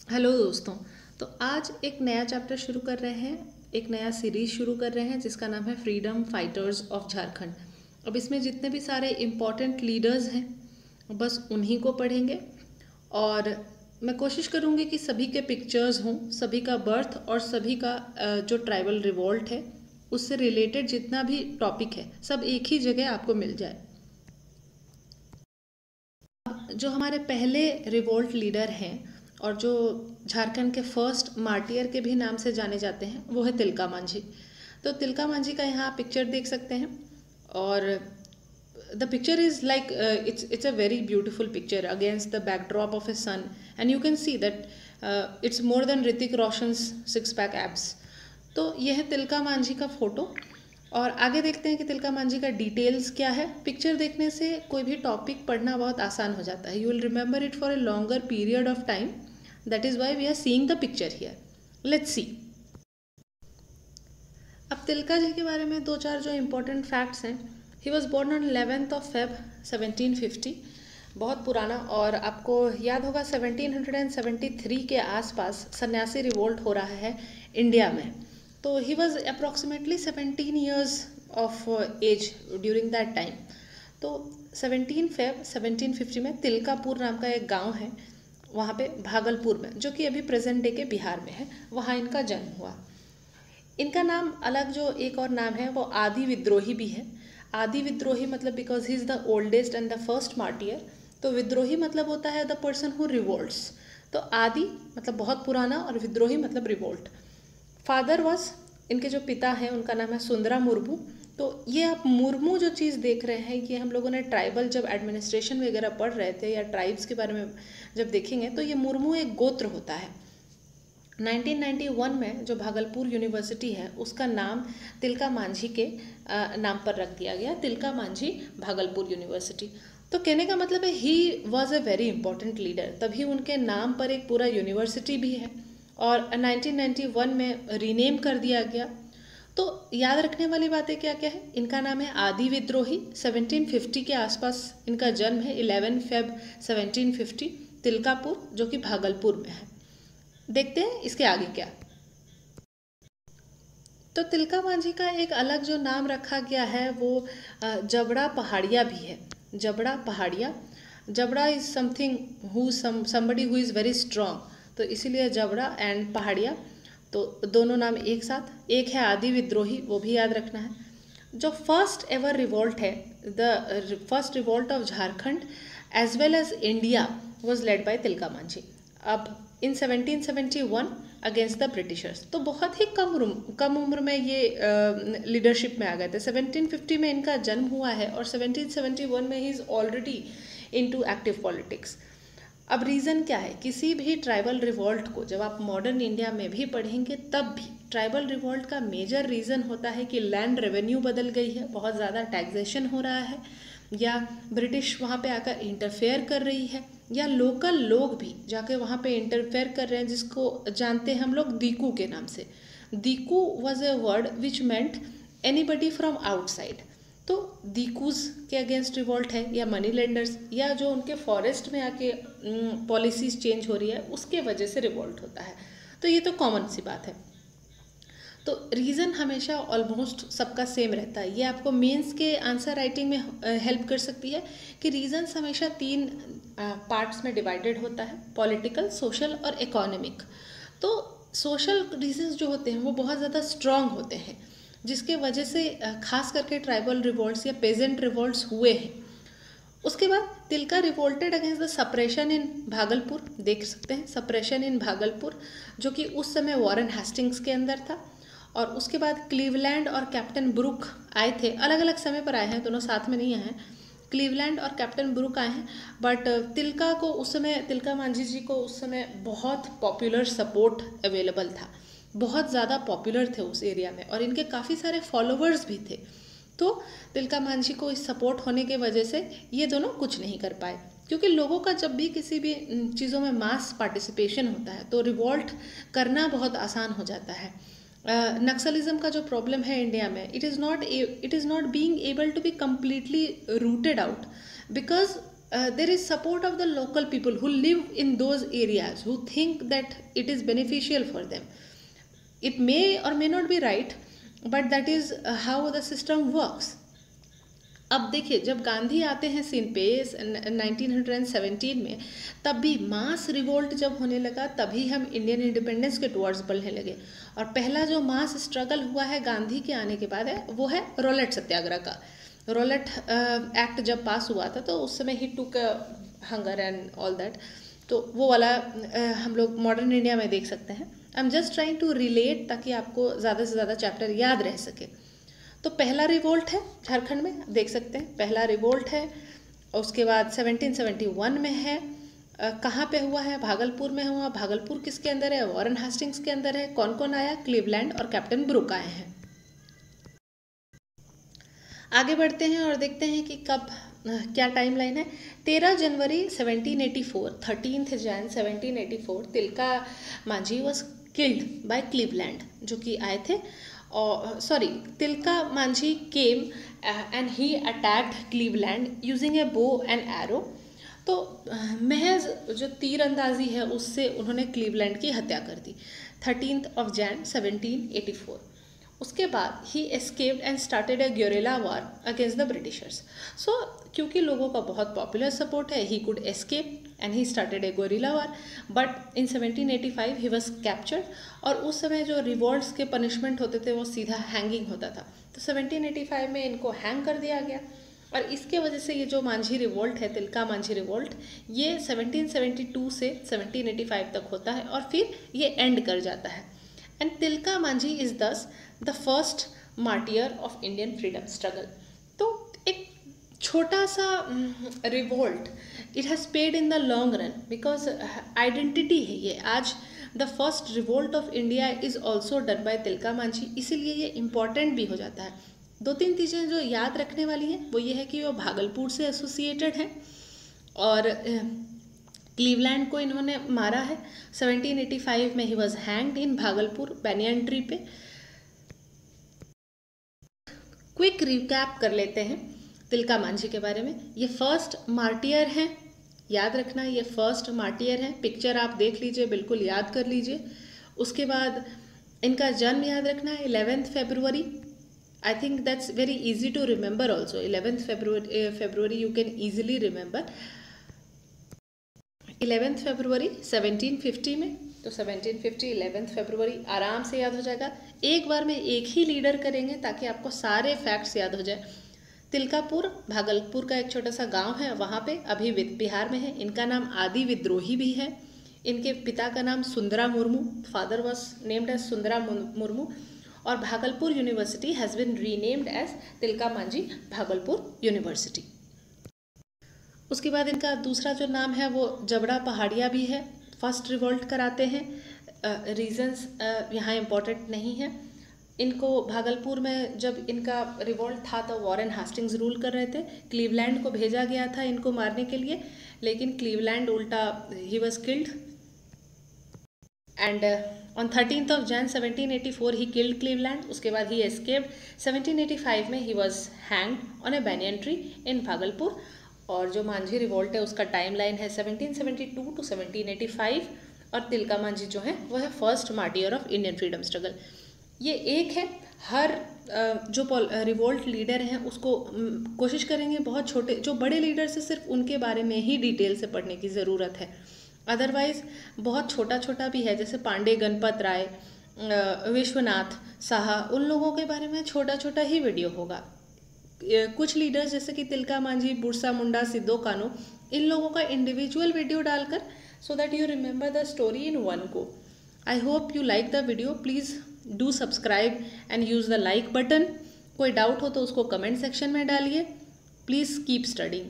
Hello दोस्तों। तो आज एक नया चैप्टर शुरू कर रहे हैं, एक नया सीरीज शुरू कर रहे हैं जिसका नाम है फ्रीडम फाइटर्स ऑफ झारखंड। अब इसमें जितने भी सारे इम्पोर्टेंट लीडर्स हैं बस उन्हीं को पढ़ेंगे। और मैं कोशिश करूँगी कि सभी के पिक्चर्स हों, सभी का बर्थ और सभी का जो ट्राइबल रिवॉल्ट है उससे रिलेटेड जितना भी टॉपिक है सब एक ही जगह आपको मिल जाए। जो हमारे पहले रिवोल्ट लीडर हैं और जो झारखंड के फर्स्ट मार्टियर के भी नाम से जाने जाते हैं वो है तिलका मांझी। तो तिलका मांझी का यहाँ पिक्चर देख सकते हैं। और the picture is like it's a very beautiful picture against the backdrop of a sun, and you can see that it's more than Hrithik Roshan's six pack abs. तो यह है तिलका मांझी का फोटो। और आगे देखते हैं कि तिलका मांझी का डिटेल्स क्या है। पिक्चर देखने से कोई भी टॉपिक पढ़ना बहुत आसान हो जाता है। You will remember it for a longer period of time, that is why we are seeing the picture here. Let's see. अब तिलका जी के बारे में दो चार जो इम्पोर्टेंट फैक्ट्स हैं। He was born on 11th of Feb 1750। बहुत पुराना। और आपको याद होगा 1773 के आसपास सन्यासी रिवोल्ट हो रहा है इंडिया में। तो he was approximately 17 years of age during that time. तो 17 Feb 1750 में तिलकापुर नाम का एक गांव है वहाँ पे भागलपुर में, जो कि अभी प्रेजेंट डे के बिहार में है, वहाँ इनका जन्म हुआ। इनका नाम अलग जो एक और नाम है वो आदि विद्रोही भी है। आदि विद्रोही मतलब because he is the oldest and the first martyr. तो विद्रोही मतलब होता है द पर्सन हु रिवोल्ट्स। तो आदि मतलब बहुत पुराना और विद्रोही मतलब रिवोल्ट। फादर वॉज, इनके जो पिता हैं उनका नाम है सुंदरा मुर्मू। तो ये आप मुर्मू जो चीज़ देख रहे हैं, ये हम लोगों ने ट्राइबल जब एडमिनिस्ट्रेशन वगैरह पढ़ रहे थे या ट्राइब्स के बारे में जब देखेंगे तो ये मुर्मू एक गोत्र होता है। 1991 में जो भागलपुर यूनिवर्सिटी है उसका नाम तिलका मांझी के नाम पर रख दिया गया, तिलका मांझी भागलपुर यूनिवर्सिटी। तो कहने का मतलब है he was a very important leader, तभी उनके नाम पर एक पूरा यूनिवर्सिटी भी है। और 1991 में रीनेम कर दिया गया। तो याद रखने वाली बातें क्या क्या है। इनका नाम है आदि विद्रोही। 1750 के आसपास इनका जन्म है, 11 Feb 1750, तिलकापुर जो कि भागलपुर में है। देखते हैं इसके आगे क्या। तो तिलका मांझी का एक अलग जो नाम रखा गया है वो जबड़ा पहाड़िया भी है। जबड़ा पहाड़िया। जबड़ा is something who somebody who is very strong, तो इसीलिए जबड़ा एंड पहाड़िया। तो दोनों नाम एक साथ। एक है आदि विद्रोही, वो भी याद रखना है। जो फर्स्ट एवर रिवोल्ट है, the first revolt of Jharkhand as well as India was led by Tilka Manjhi. अब इन 1771 अगेंस्ट द ब्रिटिशर्स। तो बहुत ही कम उम्र में ये लीडरशिप में आ गए थे। 1750 में इनका जन्म हुआ है और 1771 में he is already into active politics. अब रीज़न क्या है, किसी भी ट्राइबल रिवॉल्ट को जब आप मॉडर्न इंडिया में भी पढ़ेंगे तब भी ट्राइबल रिवॉल्ट का मेजर रीज़न होता है कि लैंड रेवेन्यू बदल गई है, बहुत ज़्यादा टैक्सेशन हो रहा है, या ब्रिटिश वहाँ पे आकर इंटरफेयर कर रही है, या लोकल लोग भी जाके वहाँ पे इंटरफेयर कर रहे हैं, जिसको जानते हैं हम लोग दीकू के नाम से। Diku was a word which meant anybody from outside. तो दीकूज के अगेंस्ट रिवॉल्ट है, या मनी लेंडर्स, या जो उनके फॉरेस्ट में आके पॉलिसीज चेंज हो रही है उसके वजह से रिवॉल्ट होता है। तो ये तो कॉमन सी बात है। तो रीज़न हमेशा ऑलमोस्ट सबका सेम रहता है। ये आपको मेंस के आंसर राइटिंग में हेल्प कर सकती है कि रीजंस हमेशा तीन पार्ट्स में डिवाइडेड होता है, पॉलिटिकल, सोशल और इकोनॉमिक। तो सोशल रीजंस जो होते हैं वो बहुत ज़्यादा स्ट्रॉन्ग होते हैं, जिसके वजह से खास करके ट्राइबल रिवॉल्ट्स या पेजेंट रिवॉल्ट्स हुए हैं। उसके बाद Tilka revolted against the suppression in Bhagalpur. देख सकते हैं सप्रेशन इन भागलपुर, जो कि उस समय वॉरेन हेस्टिंग्स के अंदर था। और उसके बाद क्लीवलैंड और कैप्टन ब्रुक आए थे, अलग अलग समय पर आए हैं, दोनों साथ में नहीं आए हैं। क्लीवलैंड और कैप्टन ब्रुक आए हैं। बट तिलका को उस समय, तिलका मांझी जी को उस समय बहुत पॉपुलर सपोर्ट अवेलेबल था, बहुत ज़्यादा पॉपुलर थे उस एरिया में, और इनके काफ़ी सारे फॉलोवर्स भी थे। तो तिलका मांझी को इस सपोर्ट होने के वजह से ये दोनों कुछ नहीं कर पाए, क्योंकि लोगों का जब भी किसी भी चीज़ों में मास पार्टिसिपेशन होता है तो रिवॉल्ट करना बहुत आसान हो जाता है। नक्सलिज्म का जो प्रॉब्लम है इंडिया में, it is not being able to be completely rooted out, because there is support of the local people who live in those areas, who think that it is beneficial for them. It may or may not be right, but that is how the system works. अब देखिए, जब गांधी आते हैं scene पे 1917 में, तब भी मास revolt जब होने लगा, तभी हम इंडियन इंडिपेंडेंस के टुवर्ड्स बढ़ने लगे। और पहला जो मास स्ट्रगल हुआ है गांधी के आने के बाद है, वो है रोलेट सत्याग्रह का। रोलेट एक्ट जब पास हुआ था तो उस समय ही टुक हंगर एंड ऑल दैट, तो वो वाला हम लोग मॉडर्न इंडिया में देख सकते हैं। I am just trying to relate, ताकि आपको ज़्यादा से ज़्यादा चैप्टर याद रह सके। तो पहला रिवोल्ट है झारखंड में, देख सकते हैं पहला रिवोल्ट है। उसके बाद 1771 में है। कहाँ पे हुआ है? भागलपुर में हुआ। भागलपुर किसके अंदर है? वॉरेन हेस्टिंग्स के अंदर है। कौन कौन आया? क्लीवलैंड और कैप्टन ब्रुक आए हैं। आगे बढ़ते हैं और देखते हैं कि कब क्या टाइमलाइन है। 13 जनवरी 1784, 13 Jain 1784, Tilka Manjhi was killed by Cleveland, जो कि आए थे। और Tilka Manjhi came and he attacked Cleveland using A bow and arrow. तो महज जो तीरंदाजी है उससे उन्होंने क्लीवलैंड की हत्या कर दी 13 जैन 1784। उसके बाद he escaped and started a guerrilla war against the Britishers. So क्योंकि लोगों का बहुत पॉपुलर सपोर्ट है, he could escape and he started a guerrilla war. But in 1785 he was captured, और उस समय जो रिवॉल्ट्स के पनिशमेंट होते थे वो सीधा हैंगिंग होता था। तो 1785 में इनको हैंग कर दिया गया, और इसके वजह से ये जो मांझी रिवोल्ट है, तिलका मांझी रिवोल्ट, ये 1772 से 1785 तक होता है और फिर ये एंड कर जाता है। एंड तिलका मांझी इज दस the first martyr of Indian freedom struggle. तो एक छोटा सा revolt, it has paid in the long run, because identity है ये। आज the first revolt of India is also done by Tilka Manjhi, इसीलिए ये इम्पॉर्टेंट भी हो जाता है। 2-3 चीज़ें जो याद रखने वाली हैं वो ये है कि वो भागलपुर से एसोसिएटेड है, और क्लीवलैंड को इन्होंने मारा है। 1785 में he was hanged in Bhagalpur banyan tree पे। क्विक रिकैप कर लेते हैं तिलका मांझी के बारे में। ये फर्स्ट मार्टियर हैं, याद रखना, ये फर्स्ट मार्टियर हैं। पिक्चर आप देख लीजिए, बिल्कुल याद कर लीजिए। उसके बाद इनका जन्म याद रखना है 11 फरवरी। I think that's very easy to remember also. 11th February you can easily remember. 11th February 1750 में, तो 1750 11th February आराम से याद हो जाएगा। एक बार में एक ही लीडर करेंगे ताकि आपको सारे फैक्ट्स याद हो जाए। तिलकापुर भागलपुर का एक छोटा सा गांव है, वहाँ पे अभी बिहार में है। इनका नाम आदि विद्रोही भी है। इनके पिता का नाम Sundara Murmu, father was named as Sundara Murmu. और Bhagalpur university has been renamed as Tilka Manjhi Bhagalpur university. उसके बाद इनका दूसरा जो नाम है वो जबड़ा पहाड़िया भी है। फर्स्ट रिवोल्ट कराते हैं। रीजंस यहाँ इम्पोर्टेंट नहीं है। इनको भागलपुर में जब इनका रिवोल्ट था तो वॉरेन हेस्टिंग्स रूल कर रहे थे। क्लीवलैंड को भेजा गया था इनको मारने के लिए, लेकिन क्लीवलैंड उल्टा he was killed. And on 13 Jan 1784 he killed Cleveland. उसके बाद ही एस्केप्ड। 1785 में he was hanged on A banyan tree in Bhagalpur. और जो मांझी रिवोल्ट है उसका टाइमलाइन है 1772 to 1785। और तिलका मांझी जो है वो है first martyr of Indian freedom struggle. ये एक है। हर जो रिवोल्ट लीडर हैं उसको कोशिश करेंगे बहुत छोटे, जो बड़े लीडर से सिर्फ उनके बारे में ही डिटेल से पढ़ने की ज़रूरत है। अदरवाइज बहुत छोटा छोटा भी है, जैसे पांडे गणपत राय, विश्वनाथ साहा, उन लोगों के बारे में छोटा छोटा ही वीडियो होगा। कुछ लीडर्स जैसे कि तिलका मांझी, बुरसा मुंडा, सिद्धो कानू, इन लोगों का इंडिविजुअल वीडियो डालकर, so that you remember the story in one go. I hope you like the video. Please do subscribe and use the like button. कोई डाउट हो तो उसको कमेंट सेक्शन में डालिए। Please keep studying.